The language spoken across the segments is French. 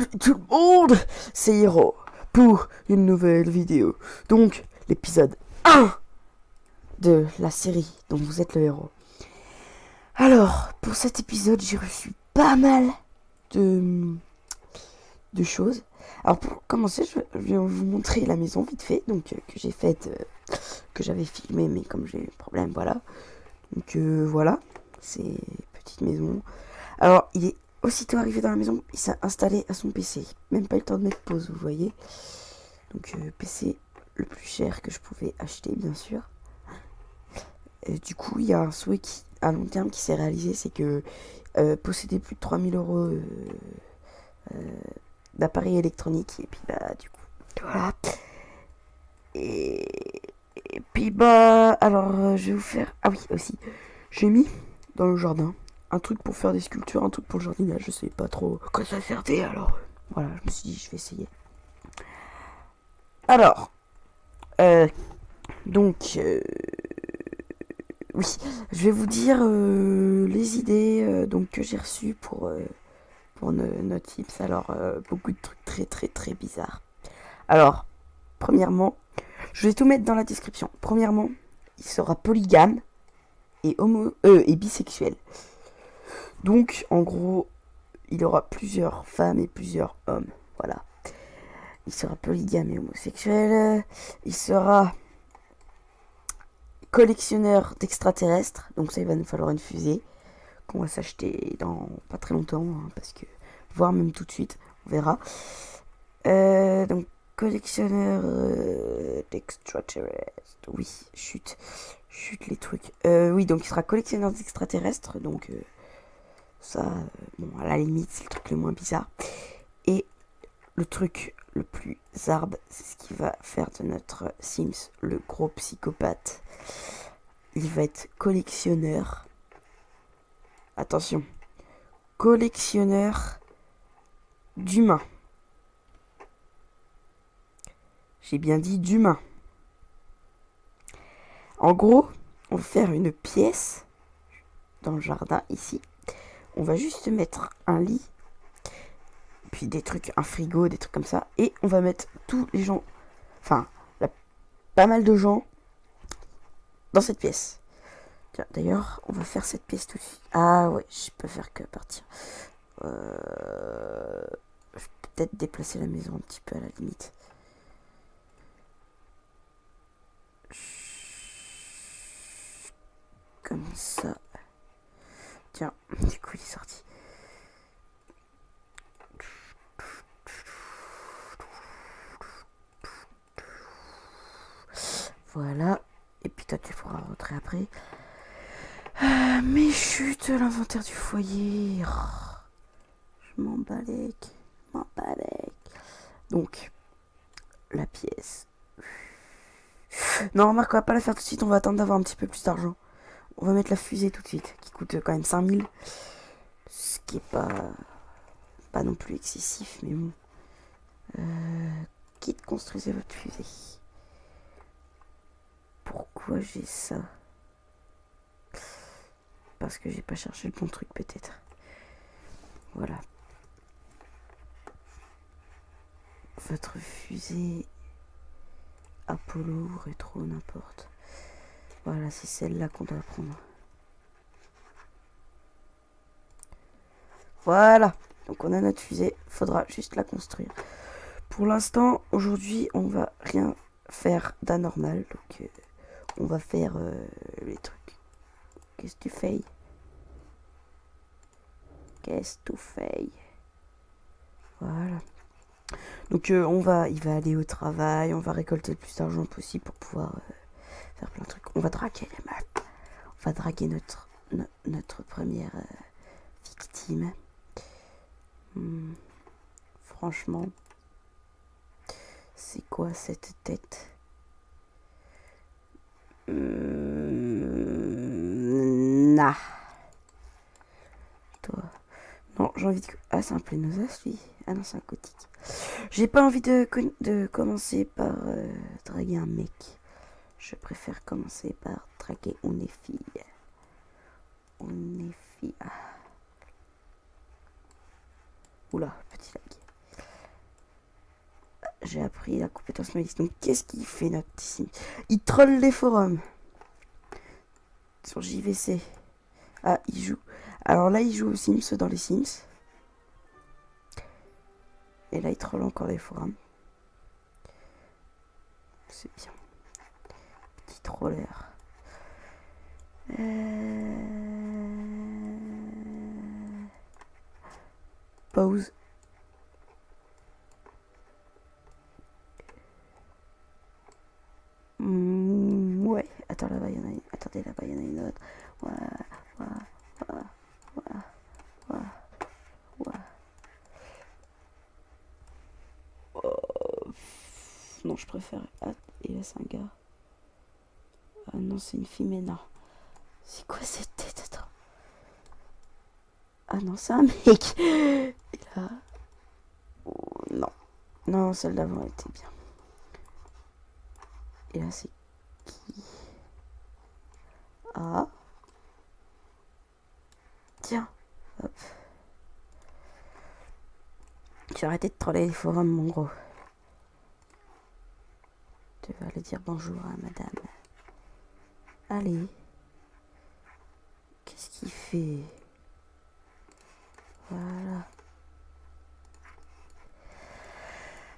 Salut tout le monde, c'est Hiro pour une nouvelle vidéo. Donc, l'épisode 1 de la série dont vous êtes le héros. Alors, pour cet épisode, j'ai reçu pas mal de, de choses. Alors, pour commencer, je vais vous montrer la maison vite fait, donc que j'ai faite, que j'avais filmé, mais comme j'ai eu un problème, voilà. Donc, voilà, c'est petite maison. Alors, il est aussitôt arrivé dans la maison, il s'est installé à son PC. Même pas eu le temps de mettre pause, vous voyez. Donc, PC le plus cher que je pouvais acheter, bien sûr. Et du coup, il y a un souhait à long terme qui s'est réalisé, c'est que posséder plus de 3000 euros d'appareils électroniques, et puis bah, du coup, voilà. Et, et puis bah, alors, je vais vous faire. Ah oui, aussi, j'ai mis dans le jardin un truc pour faire des sculptures, un truc pour le jardinage. Je sais pas trop quoi ça servait, alors voilà, je me suis dit, je vais essayer. Alors, donc, oui, je vais vous dire les idées donc que j'ai reçues pour nos tips. Alors, beaucoup de trucs très très très bizarres. Alors, premièrement, je vais tout mettre dans la description. Premièrement, il sera polygame et bisexuel. Donc, en gros, il aura plusieurs femmes et plusieurs hommes. Voilà. Il sera polygame et homosexuel. Il sera collectionneur d'extraterrestres. Donc ça, il va nous falloir une fusée qu'on va s'acheter dans pas très longtemps. Hein, parce que, voire même tout de suite, on verra. Donc, collectionneur d'extraterrestres. Oui, chute. Chute les trucs. Oui, donc il sera collectionneur d'extraterrestres. Donc, ça, bon, à la limite, c'est le truc le moins bizarre. Et le truc le plus zarbe, c'est ce qui va faire de notre Sims le gros psychopathe. Il va être collectionneur. Attention. Collectionneur d'humains. J'ai bien dit d'humains. En gros, on va faire une pièce dans le jardin ici. On va juste mettre un lit, puis des trucs, un frigo, des trucs comme ça. Et on va mettre tous les gens, enfin, pas mal de gens dans cette pièce. Tiens, d'ailleurs, on va faire cette pièce tout de suite. Ah ouais, je peux faire que partir. Je vais peut-être déplacer la maison un petit peu à la limite. Comme ça. Tiens, du coup, il est sorti. Voilà. Et puis toi, tu pourras rentrer après. Mais chut, l'inventaire du foyer. Oh, je m'en balèque. Donc, la pièce. Non, remarque, on va pas la faire tout de suite. On va attendre d'avoir un petit peu plus d'argent. On va mettre la fusée tout de suite, qui coûte quand même 5000. Ce qui est pas non plus excessif, mais bon. Quitte, construisez votre fusée. Pourquoi j'ai ça? Parce que j'ai pas cherché le bon truc, peut-être. Voilà. Votre fusée Apollo, rétro, n'importe. Voilà, c'est celle-là qu'on doit prendre. Voilà. Donc on a notre fusée. Faudra juste la construire. Pour l'instant, aujourd'hui, on va rien faire d'anormal. Donc on va faire les trucs. Qu'est-ce que tu fais? Voilà. Donc il va aller au travail, on va récolter le plus d'argent possible pour pouvoir faire plein de trucs. On va draguer les meufs. On va draguer notre première victime. Franchement, c'est quoi cette tête? Nah. Toi. Non, j'ai envie de... Ah, c'est un plénosaure, lui. Ah non, c'est un gothique. J'ai pas envie de commencer par draguer un mec. Je préfère commencer par draguer une fille. Une fille. Ah. Oula, petit lag. j'ai appris la compétence malice. Donc, qu'est-ce qu'il fait, notre Sim? Il troll les forums. Sur JVC. Ah, il joue. Alors là, il joue aux Sims dans les Sims. Et là, il troll encore les forums. C'est bien. Petit troller. Pause. Ouais. Attends, là-bas, il y en a une. Attendez, là-bas, il y en a une autre. Oh. Non, je préfère. Ah, il laisse un gars. Ah non, c'est une fille, mais non. C'est quoi cette tête? Attends. Ah non, c'est un mec. Et là. Oh, non. Non, celle d'avant était bien. Et là, c'est qui? Ah. Tiens. Hop. J'ai arrêté de troller les forums, mon gros. Tu vas aller dire bonjour à madame. Allez. Qu'est-ce qu'il fait? Voilà.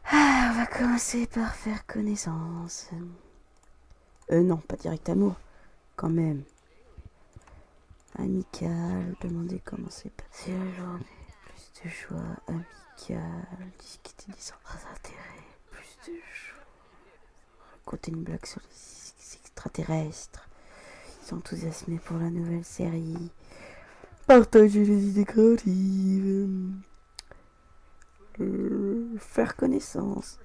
Ah, on va commencer par faire connaissance. Non, pas direct amour. Quand même. Amical, demander comment s'est passée la journée. Plus de joie, amical, discuter des centres d'intérêt. Plus de joie. Raconter une blague sur les extraterrestres. Ils sont enthousiasmés pour la nouvelle série. Partager les idées créatives. Faire connaissance.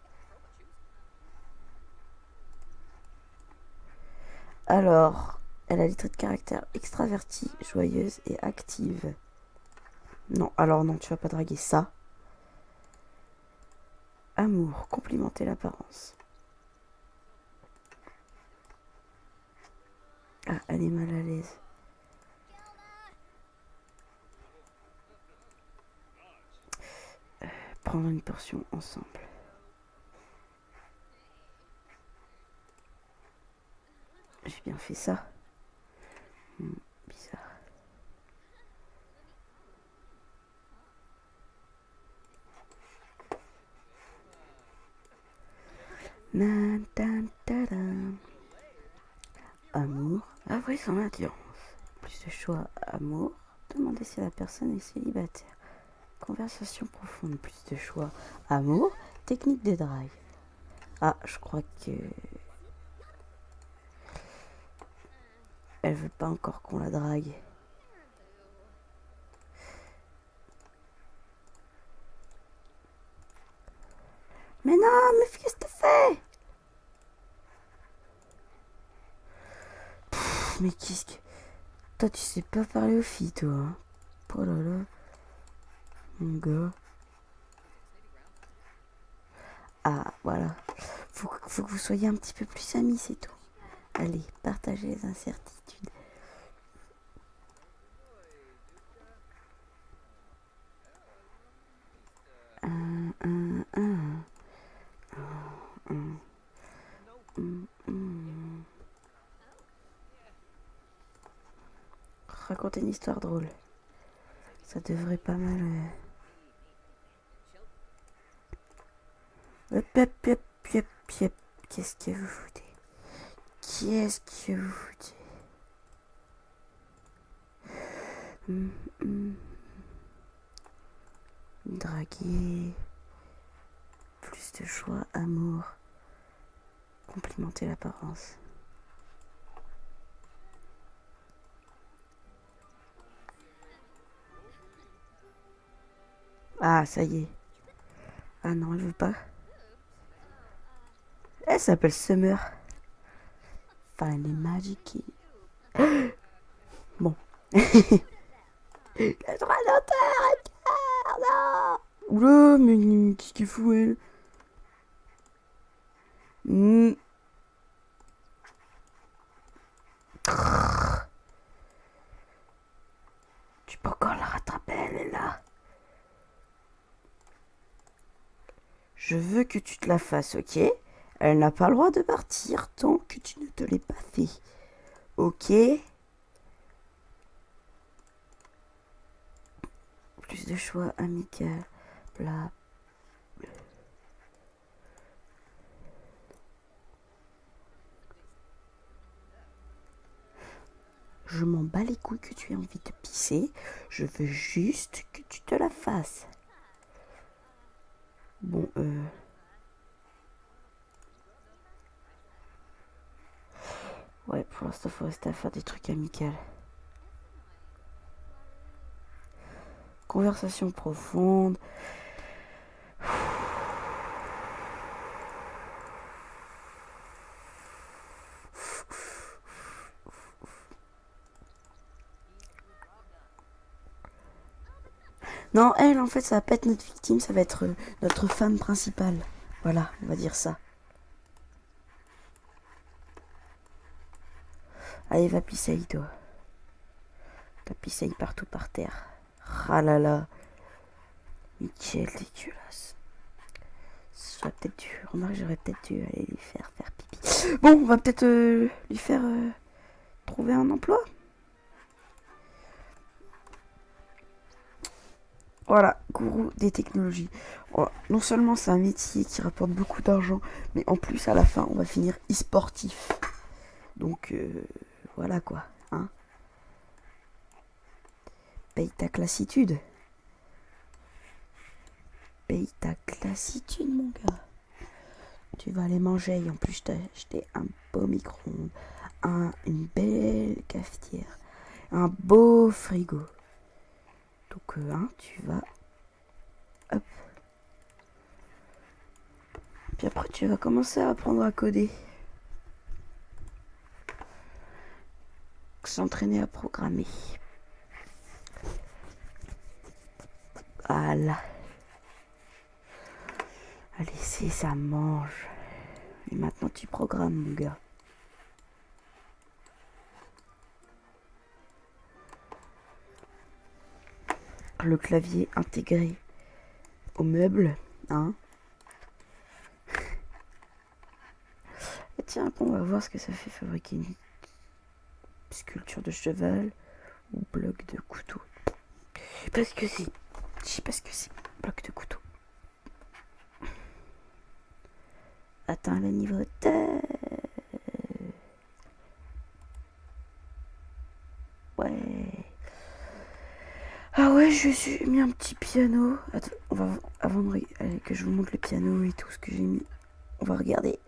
Alors, elle a des traits de caractère extravertie, joyeuse et active. Non, alors non, tu vas pas draguer ça. Amour, complimenter l'apparence. Ah, elle est mal à l'aise. Prendre une portion ensemble. J'ai bien fait ça. Bizarre. Amour. Avouer son attirance. Plus de choix. Amour. Demander si la personne est célibataire. Conversation profonde. Plus de choix. Amour. Technique de drague. Ah, je crois que... Elle veut pas encore qu'on la drague. Mais non, mais qu'est-ce que t'as fait? Mais qu'est-ce que... Toi, tu sais pas parler aux filles, toi. Hein. Oh là là. Mon gars. Ah, voilà. Faut que vous soyez un petit peu plus amis, c'est tout. Allez, partagez les incertitudes. Raconter une histoire drôle. Ça devrait pas mal... Hop, hop, hop, hop, hop. Qu'est-ce que vous foutez? Qu'est-ce que vous foutez? Draguer. Plus de choix, amour. Complimenter l'apparence. Ah, ça y est. Ah non, elle veut pas. Elle s'appelle Summer. Finally Magic. Bon. Le droit d'auteur, non. Oula, mais qu'est-ce qu'il fout, elle? Tu peux encore la rattraper, elle est là. Je veux que tu te la fasses, ok? Elle n'a pas le droit de partir tant que tu ne te l'es pas fait. Ok? Plus de choix amical. Bla. Je m'en bats les couilles que tu aies envie de pisser. Je veux juste que tu te la fasses. Bon, ouais, pour l'instant, faut rester à faire des trucs amicaux. Conversation profonde. Non, elle, en fait, ça va pas être notre victime, ça va être notre femme principale. Voilà, on va dire ça. Allez, va pisser, toi. T'as pissé partout par terre. Ah là là. Michel, dégueulasse. J'aurais peut-être dû... Remarque, j'aurais peut-être dû aller lui faire pipi. Bon, on va peut-être lui faire trouver un emploi. Voilà, gourou des technologies. Voilà. Non seulement c'est un métier qui rapporte beaucoup d'argent, mais en plus à la fin on va finir e-sportif. Donc voilà quoi. Hein. Paye ta classitude. Paye ta classitude mon gars. Tu vas aller manger et en plus je t'ai acheté un beau micro-ondes, une belle cafetière, un beau frigo. Donc hein, tu vas... Hop. Puis après tu vas commencer à apprendre à coder. S'entraîner à programmer. Voilà. Allez, c'est ça mange. Et maintenant tu programmes mon gars. Le clavier intégré au meuble, hein. Et tiens, on va voir ce que ça fait fabriquer une sculpture de cheval ou bloc de couteau. Je sais pas ce que c'est. Je sais pas ce que c'est. Bloc de couteau. Atteins le niveau 2. Ouais. Ah ouais, je suis mis un petit piano. Attends, on va avant de allez, que je vous montre le piano et tout ce que j'ai mis. On va regarder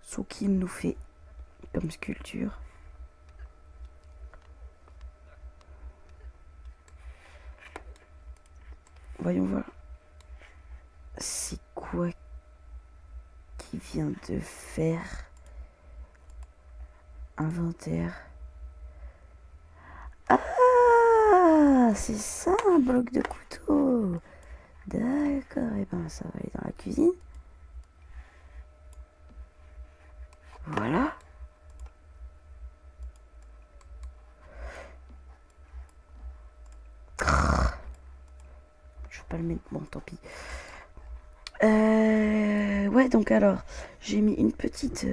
ce qu'il nous fait comme sculpture. Voyons voir. C'est quoi qu'il vient de faire? Inventaire. Ah, c'est ça un bloc de couteau. D'accord, et ben ça va aller dans la cuisine. Voilà. Je vais pas le mettre, bon tant pis. Ouais, donc alors, j'ai mis une petite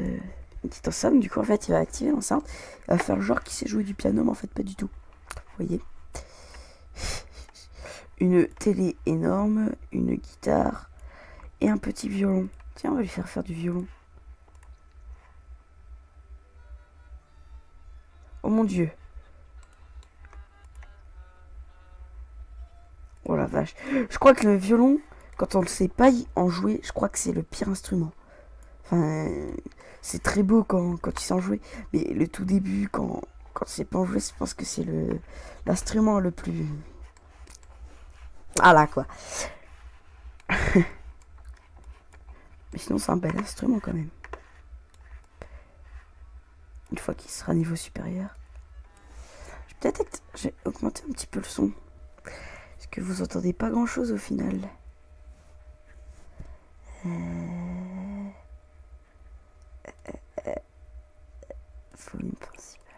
enceinte. Du coup, en fait, il va activer l'enceinte. Il va faire genre qu'il sait jouer du piano, mais en fait, pas du tout. Vous voyez? Une télé énorme, une guitare et un petit violon. Tiens, on va lui faire du violon. Oh mon dieu. Oh la vache. Je crois que le violon, quand on ne sait pas en jouer, je crois que c'est le pire instrument. Enfin, c'est très beau quand tu sais en jouer. Mais le tout début, quand tu sais pas en jouer, je pense que c'est l'instrument le plus... Ah là, quoi. Mais sinon, c'est un bel instrument quand même. Une fois qu'il sera niveau supérieur. J'ai augmenté un petit peu le son. Parce que vous entendez pas grand chose au final. Volume principal.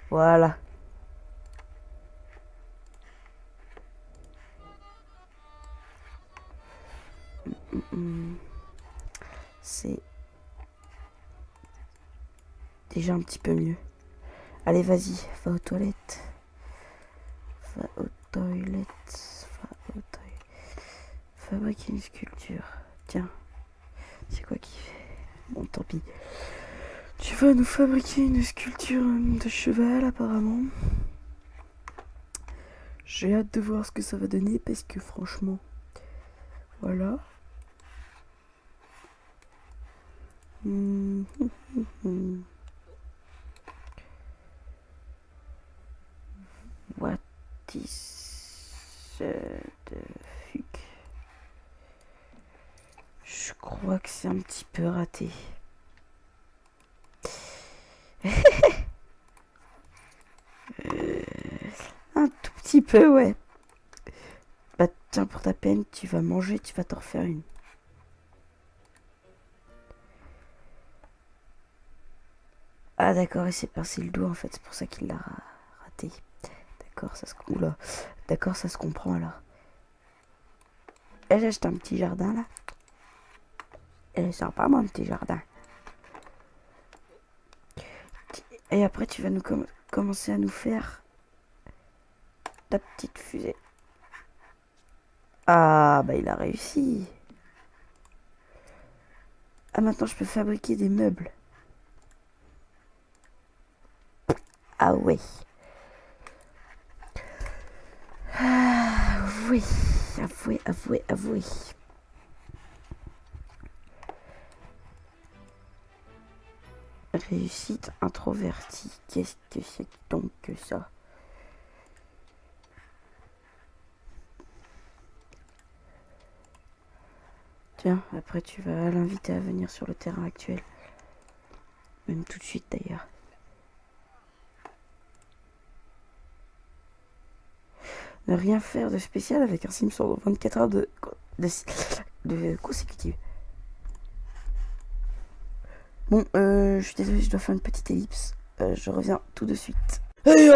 Voilà. c'est déjà un petit peu mieux. Allez, vas-y, va aux toilettes. Va aux toilettes. Va aux toilettes. Fabriquer une sculpture. Tiens, c'est quoi qui fait? Bon, tant pis. Tu vas nous fabriquer une sculpture de cheval, apparemment. J'ai hâte de voir ce que ça va donner, parce que franchement, voilà. What is the fuck? Je crois que c'est un petit peu raté. Un tout petit peu, ouais. Bah tiens, pour ta peine, tu vas manger, tu vas t'en refaire une. Ah d'accord, il s'est pincé le doigt en fait, c'est pour ça qu'il l'a raté. D'accord, ça se... Oula. D'accord, ça se comprend alors. Et j'ai acheté un petit jardin là. Et c'est sympa mon petit jardin. Et après tu vas nous commencer à nous faire ta petite fusée. Ah bah il a réussi. Ah maintenant je peux fabriquer des meubles. Ah ouais. Ah oui. Avouez, avouez, avouez. Réussite introvertie. Qu'est-ce que c'est donc que ça? Tiens, après tu vas l'inviter à venir sur le terrain actuel. Même tout de suite d'ailleurs. Ne rien faire de spécial avec un sim sur 24 heures de consécutive. Bon, je suis désolé, je dois faire une petite ellipse. Je reviens tout de suite. Hey,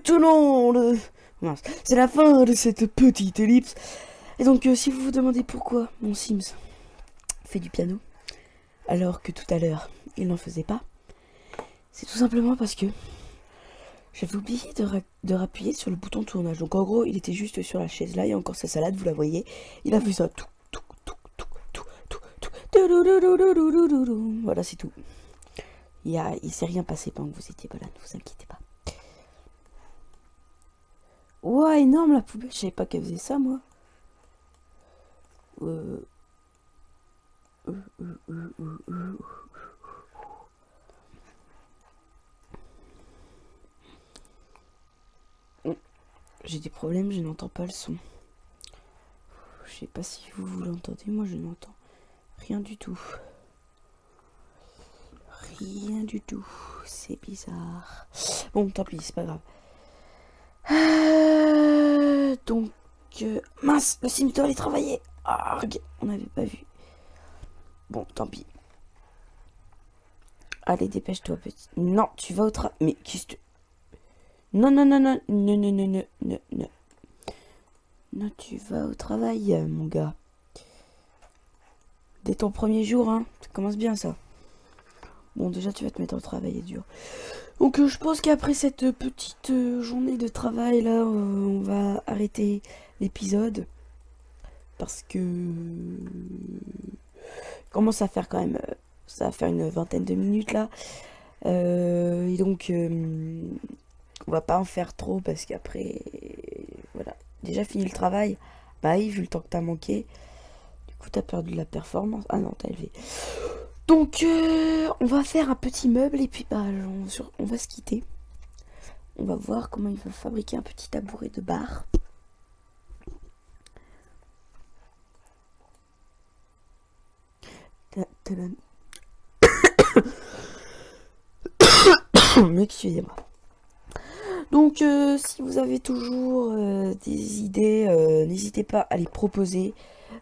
tout le monde! Mince, c'est la fin de cette petite ellipse. Et donc, si vous vous demandez pourquoi mon Sims fait du piano, alors que tout à l'heure, il n'en faisait pas, c'est tout simplement parce que j'avais oublié de rappuyer sur le bouton tournage. Donc en gros, il était juste sur la chaise là, il y a encore sa salade, vous la voyez. Il a fait ça. Voilà, c'est tout. Il s'est rien passé pendant que vous étiez pas là, ne vous inquiétez pas. Ouah, énorme la poubelle, je savais pas qu'elle faisait ça, moi. J'ai des problèmes, je n'entends pas le son. Je sais pas si vous l'entendez, moi je n'entends rien du tout. Rien du tout, c'est bizarre. Bon, tant pis, c'est pas grave. Donc, mince, le sim doit aller travailler. Ah, on n'avait pas vu. Bon, tant pis. Allez, dépêche-toi, petit. Non, tu vas au travail. Mais qu'est-ce que... Non, non, non, non, non, non, non, non, non, non. Non, tu vas au travail, mon gars. Dès ton premier jour, hein. Ça commence bien, ça. Bon, déjà, tu vas te mettre au travail, dur. Donc, je pense qu'après cette petite journée de travail, là, on va arrêter l'épisode. Parce que... commence à faire quand même... ça va faire une vingtaine de minutes, là. Et donc... on va pas en faire trop, parce qu'après... voilà. Déjà fini le travail. Bah oui, vu le temps que t'as manqué. Du coup, t'as perdu la performance. Ah non, t'as élevé. Donc, on va faire un petit meuble et puis bah, on va se quitter. On va voir comment il va fabriquer un petit tabouret de bar. Excusez-moi. Donc, si vous avez toujours des idées, n'hésitez pas à les proposer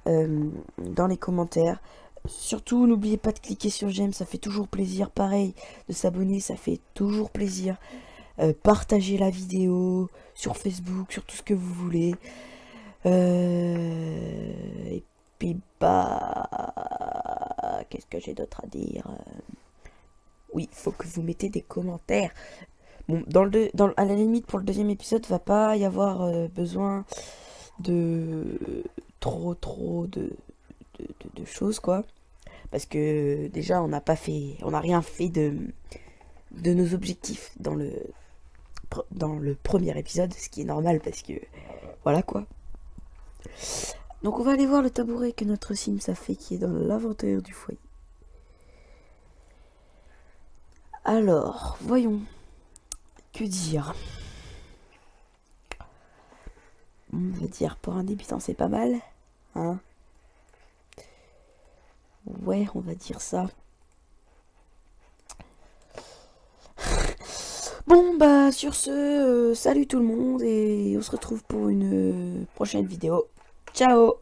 dans les commentaires. Surtout, n'oubliez pas de cliquer sur j'aime, ça fait toujours plaisir. Pareil, de s'abonner, ça fait toujours plaisir. Partagez la vidéo sur Facebook, sur tout ce que vous voulez. Et puis, bah... qu'est-ce que j'ai d'autre à dire? Oui, faut que vous mettez des commentaires. Bon, à la limite, pour le deuxième épisode, va pas y avoir besoin de trop de choses, quoi. Parce que déjà, on n'a rien fait de nos objectifs dans le premier épisode, ce qui est normal parce que voilà, quoi. Donc on va aller voir le tabouret que notre Sims a fait, qui est dans l'inventaire du foyer. Alors, voyons. Que dire? On va dire, pour un débutant, c'est pas mal, hein? Ouais, on va dire ça. Bon, bah, sur ce, salut tout le monde, et on se retrouve pour une prochaine vidéo. Ciao!